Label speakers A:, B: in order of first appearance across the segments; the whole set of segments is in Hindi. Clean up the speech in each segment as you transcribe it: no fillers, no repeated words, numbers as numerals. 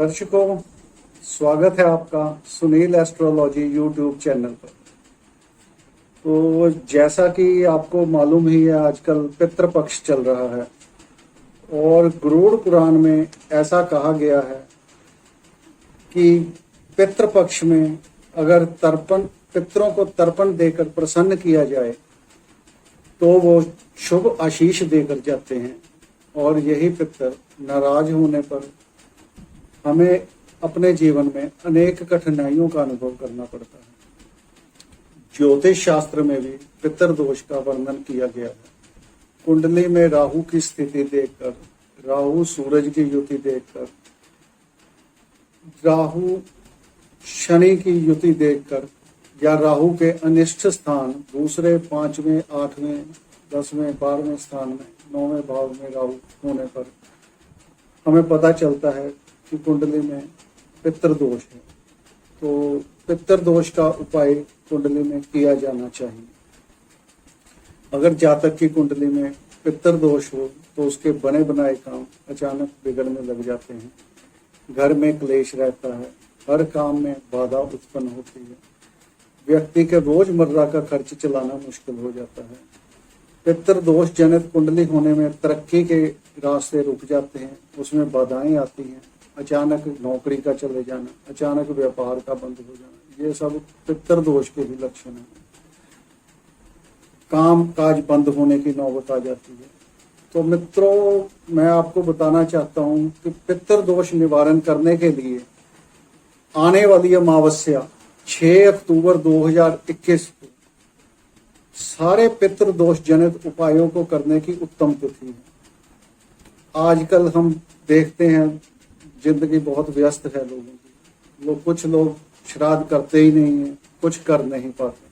A: दर्शकों, स्वागत है आपका सुनील एस्ट्रोलॉजी यूट्यूब चैनल पर। तो जैसा कि आपको मालूम ही है, आजकल पितृपक्ष चल रहा है और गरुड़ पुराण में ऐसा कहा गया है कि पितृपक्ष में अगर पितरों को तर्पण देकर प्रसन्न किया जाए तो वो शुभ आशीष देकर जाते हैं, और यही पितर नाराज होने पर हमें अपने जीवन में अनेक कठिनाइयों का अनुभव करना पड़ता है। ज्योतिष शास्त्र में भी पितर दोष का वर्णन किया गया है। कुंडली में राहु की स्थिति देखकर, राहु सूरज की युति देखकर, राहु शनि की युति देखकर, या राहु के अनिष्ट स्थान दूसरे, 5वें, 8वें, 10वें, 12वें स्थान में, 9वें भाव में राहु होने पर हमें पता चलता है कि कुंडली में पितृ दोष है। तो पितृ दोष का उपाय कुंडली में किया जाना चाहिए। अगर जातक की कुंडली में पितृ दोष हो तो उसके बने बनाए काम अचानक बिगड़ने लग जाते हैं, घर में क्लेश रहता है, हर काम में बाधा उत्पन्न होती है, व्यक्ति के रोजमर्रा का खर्च चलाना मुश्किल हो जाता है। पितृ दोष जनित कुंडली होने में तरक्की के रास्ते रुक जाते हैं, उसमें बाधाएं आती हैं, अचानक नौकरी का चले जाना, अचानक व्यापार का बंद हो जाना, ये सब पितृ दोष के भी लक्षण है। काम काज बंद होने की नौबत आ जाती है। तो मित्रों, मैं आपको बताना चाहता हूं कि पितृ दोष निवारण करने के लिए आने वाली अमावस्या 6 अक्टूबर 2021 को सारे पितृ दोष जनित उपायों को करने की उत्तम तिथि है। आजकल हम देखते हैं जिंदगी बहुत व्यस्त है लोगों की, कुछ लोग श्राद्ध करते ही नहीं है, कुछ कर नहीं पाते।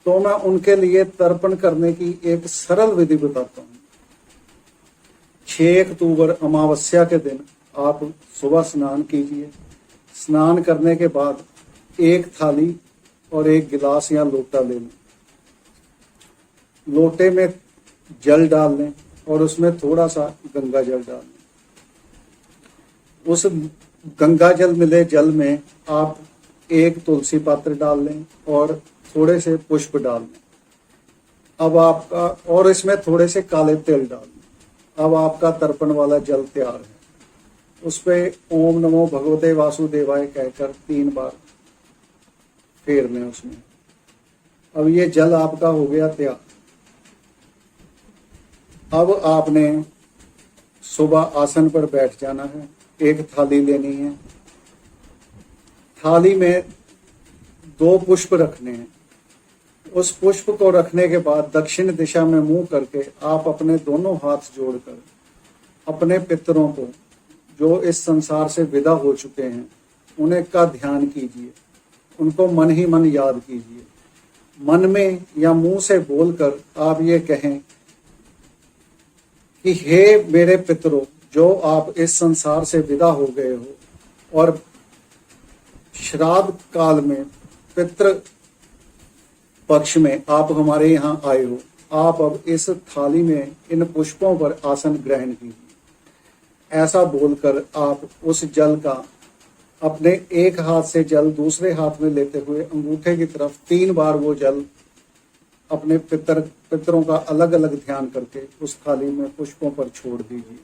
A: तो मैं उनके लिए तर्पण करने की एक सरल विधि बताता हूँ। 6 अक्टूबर अमावस्या के दिन आप सुबह स्नान कीजिए। स्नान करने के बाद एक थाली और एक गिलास या लोटा ले लें। लोटे में जल डाल लें और उसमें थोड़ा सा गंगा जल डाल लें। उस गंगा जल मिले जल में आप एक तुलसी पत्र डाल लें और थोड़े से पुष्प डाल लें। अब आपका, और इसमें थोड़े से काले तिल डाल लें। अब आपका तर्पण वाला जल तैयार है। उस पे ओम नमो भगवते वासुदेवाय कहकर 3 बार फेर लें उसमें। अब ये जल आपका हो गया तैयार। अब आपने सुबह आसन पर बैठ जाना है। एक थाली लेनी है। थाली में 2 पुष्प रखने हैं। उस पुष्प को रखने के बाद दक्षिण दिशा में मुंह करके आप अपने दोनों हाथ जोड़कर अपने पितरों को, जो इस संसार से विदा हो चुके हैं, उन्हें का ध्यान कीजिए। उनको मन ही मन याद कीजिए। मन में या मुंह से बोलकर आप ये कहें कि हे मेरे पितरों, जो आप इस संसार से विदा हो गए हो और श्राद्ध काल में पितृ पक्ष में आप हमारे यहाँ आए हो, आप अब इस थाली में इन पुष्पों पर आसन ग्रहण कीजिए। ऐसा बोलकर आप उस जल का अपने एक हाथ से जल दूसरे हाथ में लेते हुए अंगूठे की तरफ 3 बार वो जल अपने पितरों का अलग अलग ध्यान करके उस थाली में पुष्पों पर छोड़ दीजिए।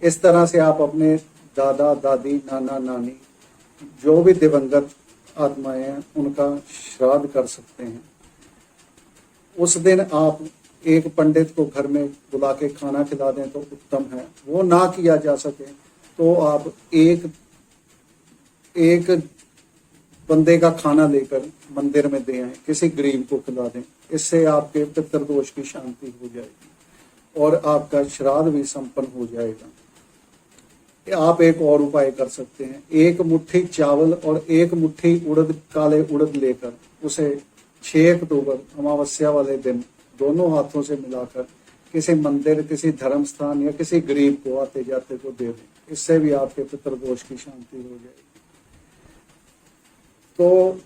A: इस तरह से आप अपने दादा दादी, नाना नानी, जो भी दिवंगत आत्माएं हैं, उनका श्राद्ध कर सकते हैं। उस दिन आप एक पंडित को घर में बुला के खाना खिला दें तो उत्तम है। वो ना किया जा सके तो आप एक बंदे का खाना लेकर मंदिर में दे आए, किसी गरीब को खिला दें। इससे आपके पितृ दोष की शांति हो जाएगी और आपका श्राद्ध भी संपन्न हो जाएगा। आप एक और उपाय कर सकते हैं। 1 मुट्ठी चावल और 1 मुट्ठी उड़द, काले उड़द लेकर उसे 6 अक्टूबर अमावस्या वाले दिन दोनों हाथों से मिलाकर किसी मंदिर, किसी धर्म स्थान या किसी गरीब को आते जाते को दे दें। इससे भी आपके पितृ दोष की शांति हो जाएगी। तो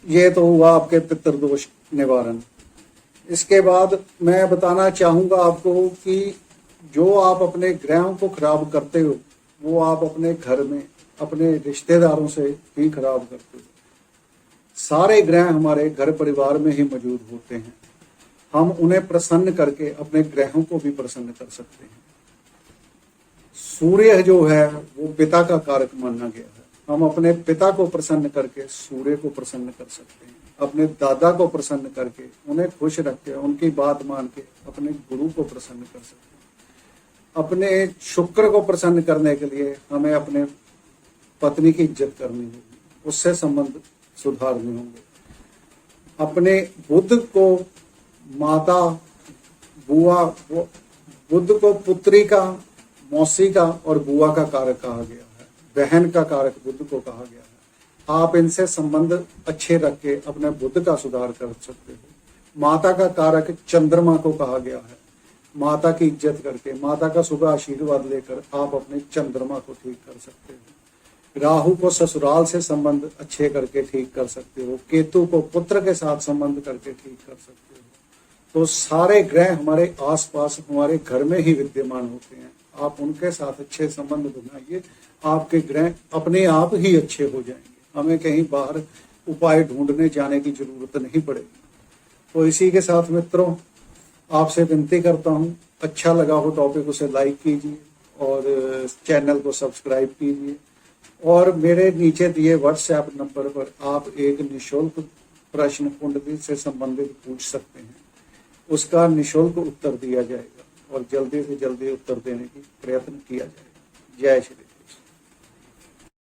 A: ये तो हुआ आपके पितृ दोष निवारण। इसके बाद मैं बताना चाहूंगा आपको कि जो आप अपने ग्रहों को खराब करते हो वो आप अपने घर में अपने रिश्तेदारों से भी खराब करते हो। सारे ग्रह हमारे घर परिवार में ही मौजूद होते हैं। हम उन्हें प्रसन्न करके अपने ग्रहों को भी प्रसन्न कर सकते हैं। सूर्य जो है वो पिता का कारक माना गया है। हम अपने पिता को प्रसन्न करके सूर्य को प्रसन्न कर सकते हैं। अपने दादा को प्रसन्न करके उन्हें खुश रख के उनकी बात मान के अपने गुरु को प्रसन्न कर सकते हैं। अपने शुक्र को प्रसन्न करने के लिए हमें अपने पत्नी की इज्जत करनी होगी, उससे संबंध सुधारने होंगे। अपने बुध को माता, बुआ, बुध को पुत्री का, मौसी का और बुआ का कारक कहा गया है। बहन का कारक बुध को कहा गया है। आप इनसे संबंध अच्छे रख के अपने बुध का सुधार कर सकते हो। माता का कारक चंद्रमा को कहा गया है। माता की इज्जत करके, माता का शुभ आशीर्वाद लेकर आप अपने चंद्रमा को ठीक कर सकते हो। राहु को ससुराल से संबंध अच्छे करके ठीक कर सकते हो। केतु को पुत्र के साथ संबंध करके ठीक कर सकते हो। तो सारे ग्रह हमारे आसपास हमारे घर में ही विद्यमान होते हैं। आप उनके साथ अच्छे संबंध बनाइए, आपके ग्रह अपने आप ही अच्छे हो जाएंगे। हमें कहीं बाहर उपाय ढूंढने जाने की जरूरत नहीं पड़ेगी। तो इसी के साथ मित्रों, आपसे विनती करता हूँ, अच्छा लगा हो टॉपिक उसे लाइक कीजिए और चैनल को सब्सक्राइब कीजिए। और मेरे नीचे दिए व्हाट्सएप नंबर पर आप एक निशुल्क प्रश्न कुंडली से संबंधित पूछ सकते हैं। उसका निशुल्क उत्तर दिया जाएगा और जल्दी से जल्दी उत्तर देने की प्रयत्न किया जाएगा। जय श्री।